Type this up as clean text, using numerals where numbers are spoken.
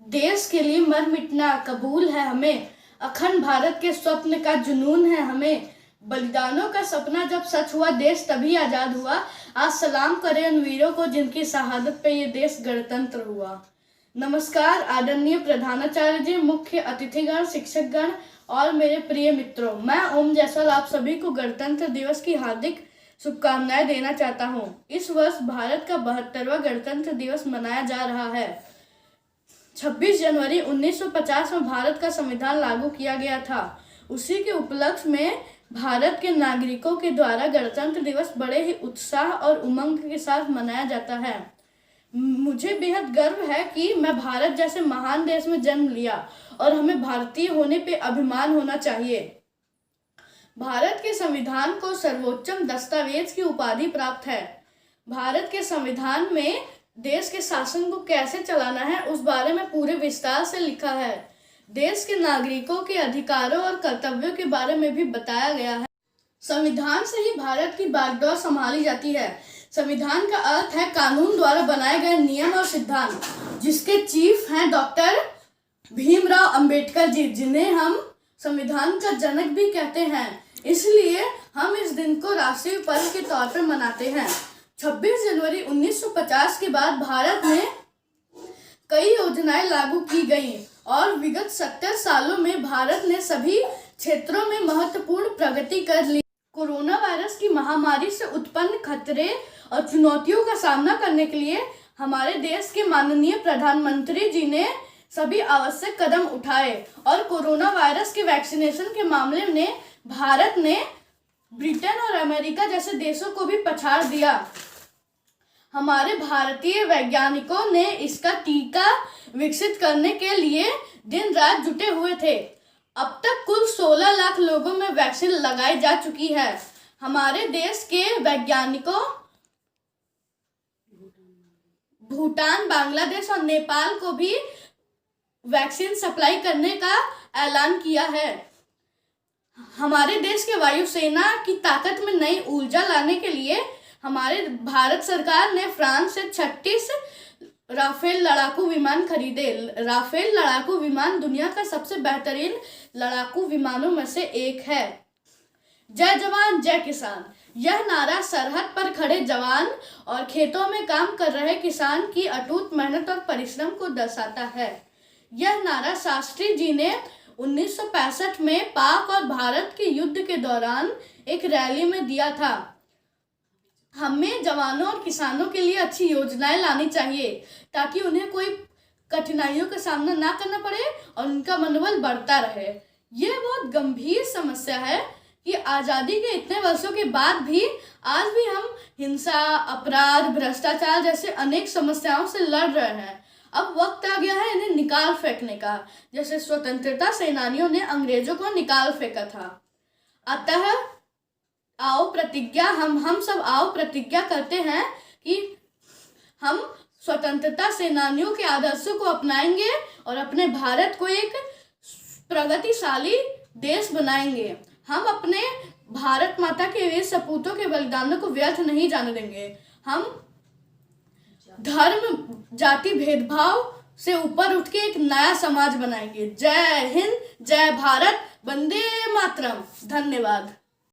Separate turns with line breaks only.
देश के लिए मर मिटना कबूल है हमें, अखंड भारत के स्वप्न का जुनून है हमें। बलिदानों का सपना जब सच हुआ, देश तभी आजाद हुआ। आज सलाम करें उन वीरों को जिनकी शहादत पे ये देश गणतंत्र हुआ। नमस्कार आदरणीय प्रधानाचार्य जी, मुख्य अतिथिगण, शिक्षकगण और मेरे प्रिय मित्रों, मैं ओम जायसवाल आप सभी को गणतंत्र दिवस की हार्दिक शुभकामनाएं देना चाहता हूं। इस वर्ष भारत का 72वां गणतंत्र दिवस मनाया जा रहा है। 26 जनवरी 1950 में भारत का संविधान लागू किया गया था। उसी के उपलक्ष्य में भारत के नागरिकों के द्वारा गणतंत्र दिवस बड़े ही उत्साह और उमंग के साथ मनाया जाता है। मुझे बेहद गर्व है कि मैं भारत जैसे महान देश में जन्म लिया और हमें भारतीय होने पे अभिमान होना चाहिए। भारत के संविधान को सर्वोच्चम दस्तावेज की उपाधि प्राप्त है। भारत के संविधान में देश के शासन को कैसे चलाना है उस बारे में पूरे विस्तार से लिखा है। देश के नागरिकों के अधिकारों और कर्तव्यों के बारे में भी बताया गया है। संविधान से ही भारत की बागडोर संभाली जाती है। संविधान का अर्थ है कानून द्वारा बनाए गए नियम और सिद्धांत, जिसके चीफ हैं डॉक्टर भीमराव अंबेडकर जी, जिन्हें हम संविधान का जनक भी कहते हैं। इसलिए हम इस दिन को राष्ट्रीय पर्व के तौर पर मनाते हैं। 26 जनवरी 1950 के बाद भारत में कई योजनाएं लागू की गई और विगत 70 सालों में भारत ने सभी क्षेत्रों में महत्वपूर्ण प्रगति कर ली। कोरोना वायरस की महामारी से उत्पन्न खतरे और चुनौतियों का सामना करने के लिए हमारे देश के माननीय प्रधानमंत्री जी ने सभी आवश्यक कदम उठाए और कोरोना वायरस के वैक्सीनेशन के मामले में भारत ने ब्रिटेन और अमेरिका जैसे देशों को भी पछाड़ दिया। हमारे भारतीय वैज्ञानिकों ने इसका टीका विकसित करने के लिए दिन रात जुटे हुए थे। अब तक कुल 16 लाख लोगों में वैक्सीन लगाई जा चुकी है। हमारे देश के वैज्ञानिकों भूटान, बांग्लादेश और नेपाल को भी वैक्सीन सप्लाई करने का ऐलान किया है। हमारे देश के वायुसेना की ताकत में नई ऊर्जा लाने के लिए हमारे भारत सरकार ने फ्रांस से 36 राफेल लड़ाकू विमान खरीदे। राफेल लड़ाकू विमान दुनिया का सबसे बेहतरीन लड़ाकू विमानों में से एक है। जय जवान जय किसान, यह नारा सरहद पर खड़े जवान और खेतों में काम कर रहे किसान की अटूट मेहनत और परिश्रम को दर्शाता है। यह नारा शास्त्री जी ने 1965 में पाक और भारत के युद्ध के दौरान एक रैली में दिया था। हमें जवानों और किसानों के लिए अच्छी योजनाएं लानी चाहिए ताकि उन्हें कोई कठिनाइयों का सामना ना करना पड़े और उनका मनोबल बढ़ता रहे। यह बहुत गंभीर समस्या है कि आज़ादी के इतने वर्षों के बाद भी आज भी हम हिंसा, अपराध, भ्रष्टाचार जैसे अनेक समस्याओं से लड़ रहे हैं। अब वक्त आ गया है इन्हें निकाल फेंकने का, जैसे स्वतंत्रता सेनानियों ने अंग्रेजों को निकाल फेंका था। अतः आओ प्रतिज्ञा हम सब आओ प्रतिज्ञा करते हैं कि हम स्वतंत्रता सेनानियों के आदर्शों को अपनाएंगे और अपने भारत को एक प्रगतिशाली देश बनाएंगे। हम अपने भारत माता के वीर सपूतों के बलिदानों को व्यर्थ नहीं जाने देंगे। हम धर्म, जाति भेदभाव से ऊपर उठ के एक नया समाज बनाएंगे। जय हिंद, जय भारत, वंदे मातरम। धन्यवाद।